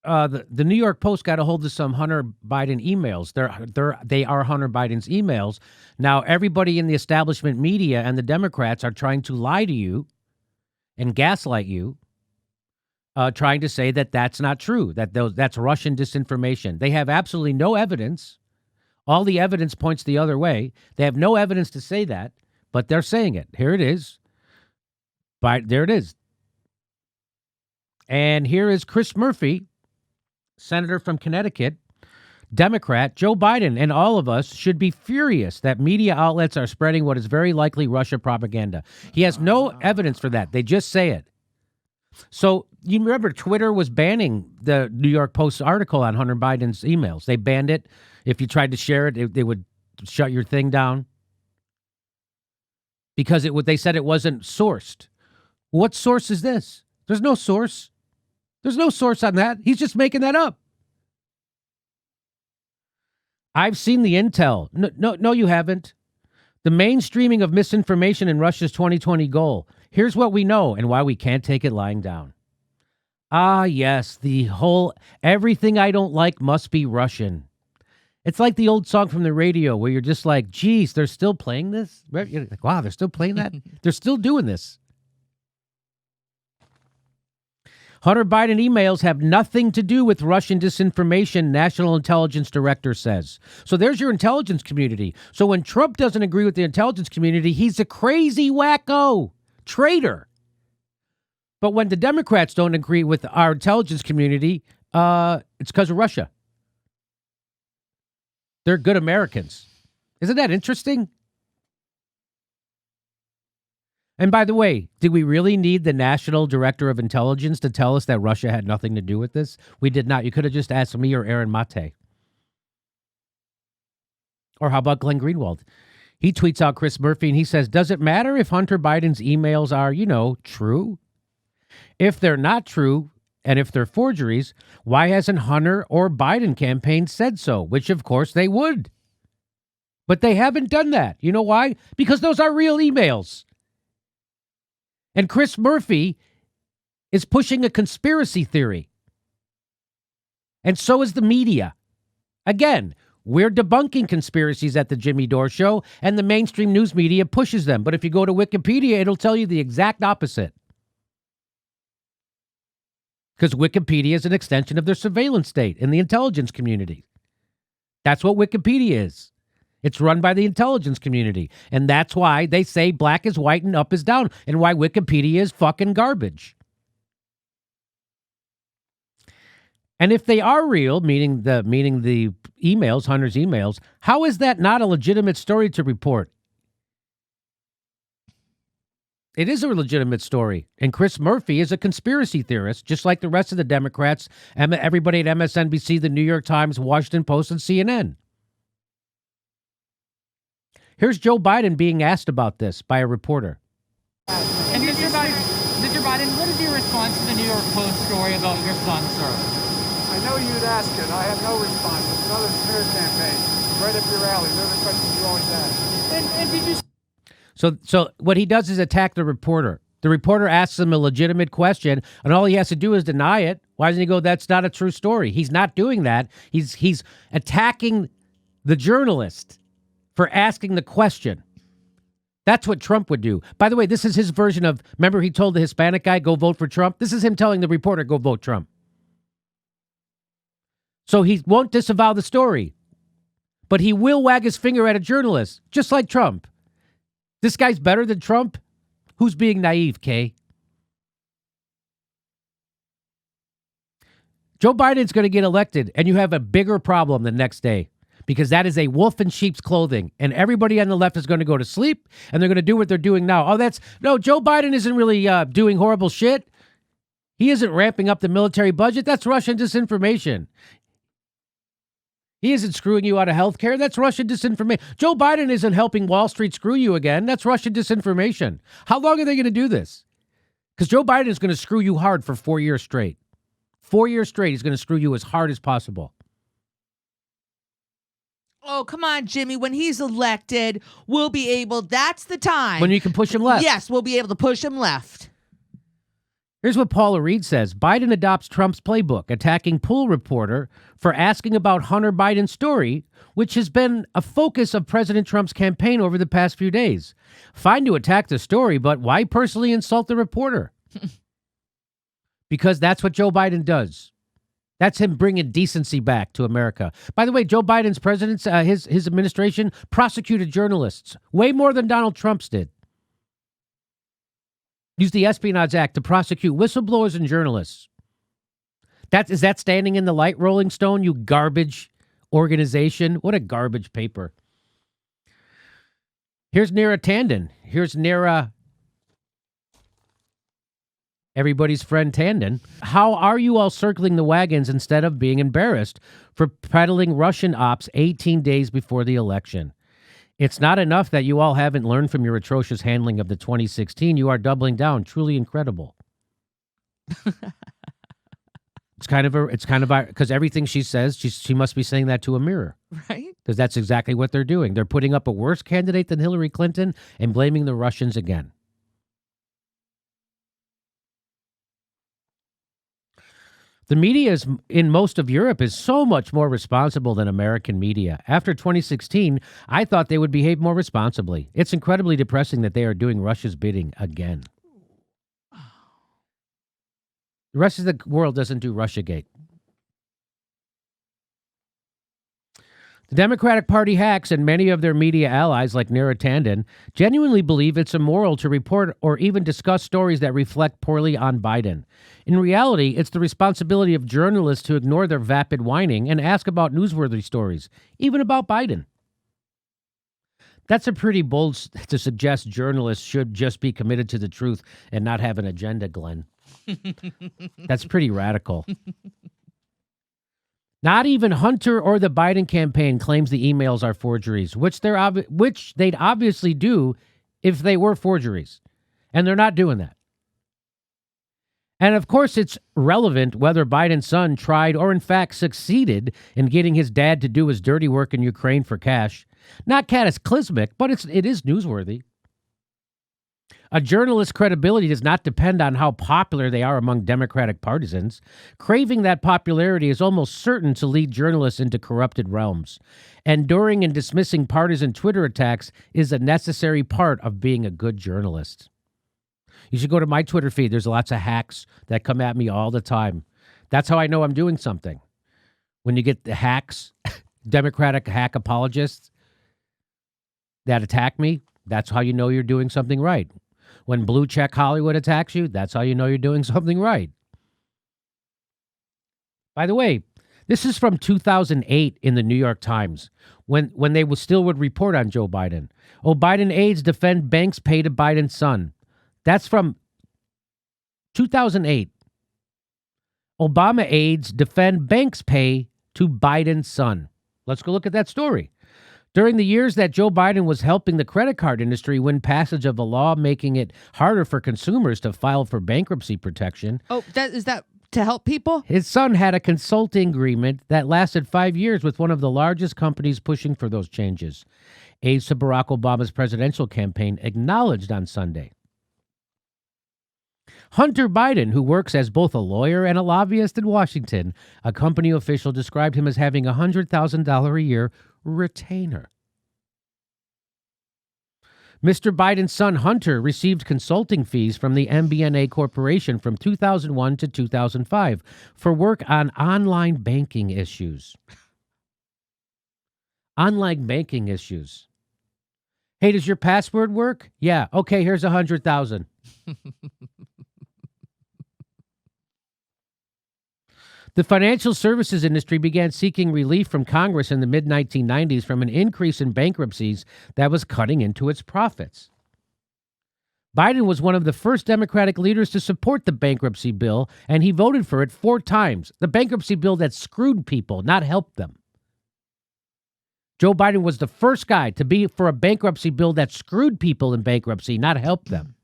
the New York Post got a hold of some Hunter Biden emails. They are Hunter Biden's emails. Now, everybody in the establishment media and the Democrats are trying to lie to you and gaslight you, trying to say that that's not true, that's Russian disinformation. They have absolutely no evidence. All the evidence points the other way. They have no evidence to say that, but they're saying it. Here it is. There it is. And here is Chris Murphy, senator from Connecticut, Democrat. Joe Biden and all of us should be furious that media outlets are spreading what is very likely Russia propaganda. He has no evidence for that. They just say it. So you remember Twitter was banning the New York Post article on Hunter Biden's emails. They banned it. If you tried to share it, they would shut your thing down because they said it wasn't sourced. What source is this? There's no source. There's no source on that. He's just making that up. I've seen the intel. No, you haven't. The mainstreaming of misinformation in Russia's 2020 goal. Here's what we know and why we can't take it lying down. Ah, yes, the whole everything I don't like must be Russian. It's like the old song from the radio where you're just like, geez, they're still playing this? You're like, wow, they're still playing that? They're still doing this. Hunter Biden emails have nothing to do with Russian disinformation, National Intelligence Director says. So there's your intelligence community. So when Trump doesn't agree with the intelligence community, he's a crazy wacko traitor. But when the Democrats don't agree with our intelligence community, it's because of Russia. They're good Americans. Isn't that interesting? And by the way, did we really need the National Director of Intelligence to tell us that Russia had nothing to do with this? We did not. You could have just asked me or Aaron Mate. Or how about Glenn Greenwald? He tweets out Chris Murphy and he says, does it matter if Hunter Biden's emails are, true? If they're not true, and if they're forgeries, why hasn't Hunter or Biden campaign said so? Which, of course, they would. But they haven't done that. You know why? Because those are real emails. And Chris Murphy is pushing a conspiracy theory. And so is the media. Again, we're debunking conspiracies at the Jimmy Dore Show, and the mainstream news media pushes them. But if you go to Wikipedia, it'll tell you the exact opposite. Because Wikipedia is an extension of their surveillance state in the intelligence community. That's what Wikipedia is. It's run by the intelligence community. And that's why they say black is white and up is down, and why Wikipedia is fucking garbage. And if they are real, meaning the emails, Hunter's emails, how is that not a legitimate story to report? It is a legitimate story. And Chris Murphy is a conspiracy theorist, just like the rest of the Democrats, everybody at MSNBC, the New York Times, Washington Post, and CNN. Here's Joe Biden being asked about this by a reporter. And Mr. Biden, what is your response to the New York Post story about your son, sir? I know you'd ask it. I have no response. It's another smear campaign. Right up your alley. They're the questions you always ask. And did you... So what he does is attack the reporter. The reporter asks him a legitimate question, and all he has to do is deny it. Why doesn't he go, that's not a true story? He's not doing that. He's attacking the journalist for asking the question. That's what Trump would do. By the way, this is his version of, remember he told the Hispanic guy, go vote for Trump? This is him telling the reporter, go vote Trump. So he won't disavow the story, but he will wag his finger at a journalist, just like Trump. This guy's better than Trump? Who's being naive, Kay? Joe Biden's going to get elected, and you have a bigger problem the next day, because that is a wolf in sheep's clothing, and everybody on the left is going to go to sleep, and they're going to do what they're doing now. No, Joe Biden isn't really doing horrible shit. He isn't ramping up the military budget. That's Russian disinformation. He isn't screwing you out of health care. That's Russian disinformation. Joe Biden isn't helping Wall Street screw you again. That's Russian disinformation. How long are they going to do this? Because Joe Biden is going to screw you hard for 4 years straight. 4 years straight, he's going to screw you as hard as possible. Oh, come on, Jimmy. When he's elected, we'll be able, that's the time. When you can push him left. Yes, we'll be able to push him left. Here's what Paula Reed says. Biden adopts Trump's playbook, attacking pool reporter for asking about Hunter Biden's story, which has been a focus of President Trump's campaign over the past few days. Fine to attack the story, but why personally insult the reporter? Because that's what Joe Biden does. That's him bringing decency back to America. By the way, Joe Biden's his administration prosecuted journalists way more than Donald Trump's did. Used the Espionage Act to prosecute whistleblowers and journalists. Is that standing in the light, Rolling Stone, you garbage organization? What a garbage paper. Here's Neera Tanden. Here's Neera, everybody's friend Tanden. How are you all circling the wagons instead of being embarrassed for peddling Russian ops 18 days before the election? It's not enough that you all haven't learned from your atrocious handling of the 2016. You are doubling down. Truly incredible. It's kind of because everything she says, she must be saying that to a mirror. Right. Because that's exactly what they're doing. They're putting up a worse candidate than Hillary Clinton and blaming the Russians again. The media in most of Europe is so much more responsible than American media. After 2016, I thought they would behave more responsibly. It's incredibly depressing that they are doing Russia's bidding again. The rest of the world doesn't do Russiagate. The Democratic Party hacks and many of their media allies like Neera Tanden genuinely believe it's immoral to report or even discuss stories that reflect poorly on Biden. In reality, it's the responsibility of journalists to ignore their vapid whining and ask about newsworthy stories, even about Biden. That's a pretty bold to suggest journalists should just be committed to the truth and not have an agenda, Glenn. That's pretty radical. Not even Hunter or the Biden campaign claims the emails are forgeries, which they'd obviously do if they were forgeries. And they're not doing that. And of course, it's relevant whether Biden's son tried or in fact succeeded in getting his dad to do his dirty work in Ukraine for cash. Not cataclysmic, but it is newsworthy. A journalist's credibility does not depend on how popular they are among Democratic partisans. Craving that popularity is almost certain to lead journalists into corrupted realms. Enduring and dismissing partisan Twitter attacks is a necessary part of being a good journalist. You should go to my Twitter feed. There's lots of hacks that come at me all the time. That's how I know I'm doing something. When you get the hacks, Democratic hack apologists that attack me, that's how you know you're doing something right. When Blue Check Hollywood attacks you, that's how you know you're doing something right. By the way, this is from 2008 in the New York Times, when they still would report on Joe Biden. Oh, Biden aides defend banks pay to Biden's son. That's from 2008. Obama aides defend banks pay to Biden's son. Let's go look at that story. During the years that Joe Biden was helping the credit card industry win passage of a law making it harder for consumers to file for bankruptcy protection. Oh, is that to help people? His son had a consulting agreement that lasted 5 years with one of the largest companies pushing for those changes. Aides to Barack Obama's presidential campaign acknowledged on Sunday. Hunter Biden, who works as both a lawyer and a lobbyist in Washington, a company official described him as having a $100,000 a year retainer. Mr. Biden's son, Hunter, received consulting fees from the MBNA Corporation from 2001 to 2005 for work on online banking issues. Online banking issues. Hey, does your password work? Yeah. Okay, here's $100,000. The financial services industry began seeking relief from Congress in the mid-1990s from an increase in bankruptcies that was cutting into its profits. Biden was one of the first Democratic leaders to support the bankruptcy bill, and he voted for it 4 times. The bankruptcy bill that screwed people, not helped them. Joe Biden was the first guy to be for a bankruptcy bill that screwed people in bankruptcy, not helped them.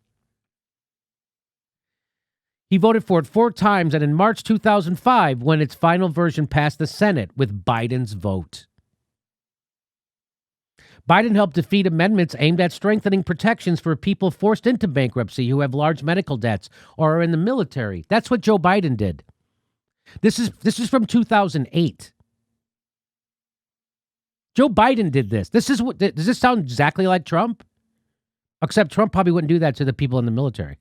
He voted for it 4 times, and in March 2005, when its final version passed the Senate with Biden's vote. Biden helped defeat amendments aimed at strengthening protections for people forced into bankruptcy who have large medical debts or are in the military. That's what Joe Biden did. This is from 2008. Joe Biden did this. Does this sound exactly like Trump? Except Trump probably wouldn't do that to the people in the military.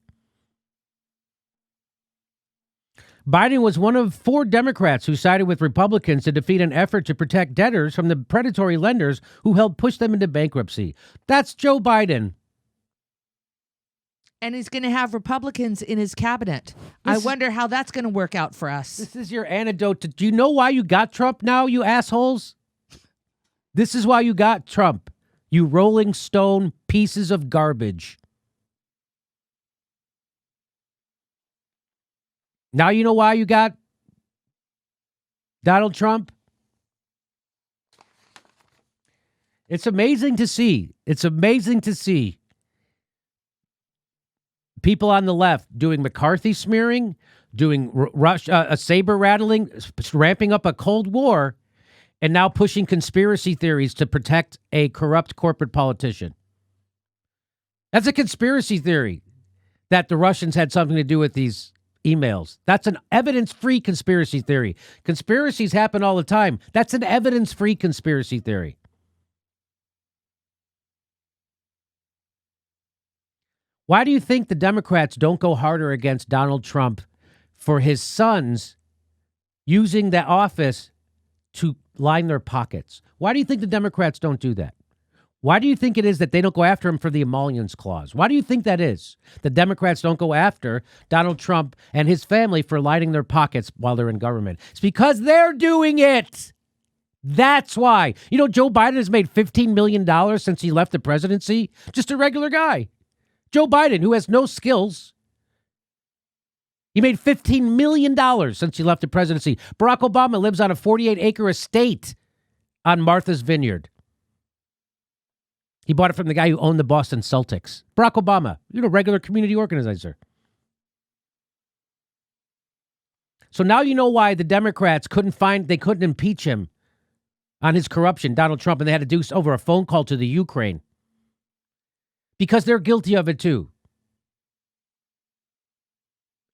Biden was one of 4 Democrats who sided with Republicans to defeat an effort to protect debtors from the predatory lenders who helped push them into bankruptcy. That's Joe Biden. And he's going to have Republicans in his cabinet. I wonder how that's going to work out for us. This is your antidote to... Do you know why you got Trump now, you assholes? This is why you got Trump, you Rolling Stone pieces of garbage. Now you know why you got Donald Trump? It's amazing to see. It's amazing to see people on the left doing McCarthy smearing, doing saber rattling, ramping up a Cold War, and now pushing conspiracy theories to protect a corrupt corporate politician. That's a conspiracy theory that the Russians had something to do with these emails. That's an evidence-free conspiracy theory. Conspiracies happen all the time. That's an evidence-free conspiracy theory. Why do you think the Democrats don't go harder against Donald Trump for his sons using that office to line their pockets? Why do you think the Democrats don't do that? Why do you think it is that they don't go after him for the emollients clause? Why do you think that is? The Democrats don't go after Donald Trump and his family for lining their pockets while they're in government. It's because they're doing it. That's why. You know, Joe Biden has made $15 million since he left the presidency. Just a regular guy. Joe Biden, who has no skills. He made $15 million since he left the presidency. Barack Obama lives on a 48-acre estate on Martha's Vineyard. He bought it from the guy who owned the Boston Celtics. Barack Obama, regular community organizer. So now you know why the Democrats couldn't impeach him on his corruption, Donald Trump, and they had to do over a phone call to the Ukraine. Because they're guilty of it too.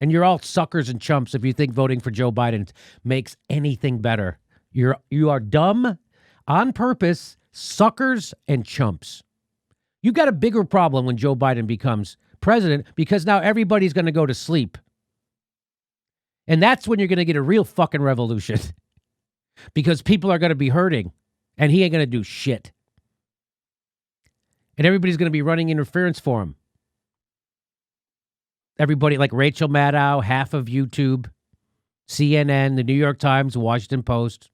And you're all suckers and chumps if you think voting for Joe Biden makes anything better. You are dumb on purpose, suckers and chumps. You got a bigger problem when Joe Biden becomes president because now everybody's going to go to sleep. And that's when you're going to get a real fucking revolution. Because people are going to be hurting and he ain't going to do shit. And everybody's going to be running interference for him. Everybody like Rachel Maddow, half of YouTube, CNN, the New York Times, Washington Post,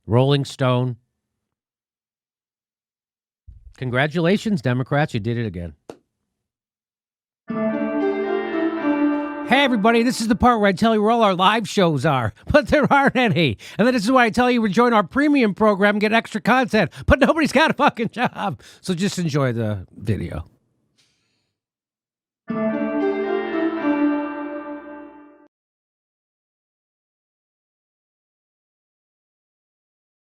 Rolling Stone. Congratulations, Democrats. You did it again. Hey, everybody. This is the part where I tell you where all our live shows are, but there aren't any. And then this is why I tell you to join our premium program and get extra content, but nobody's got a fucking job. So just enjoy the video.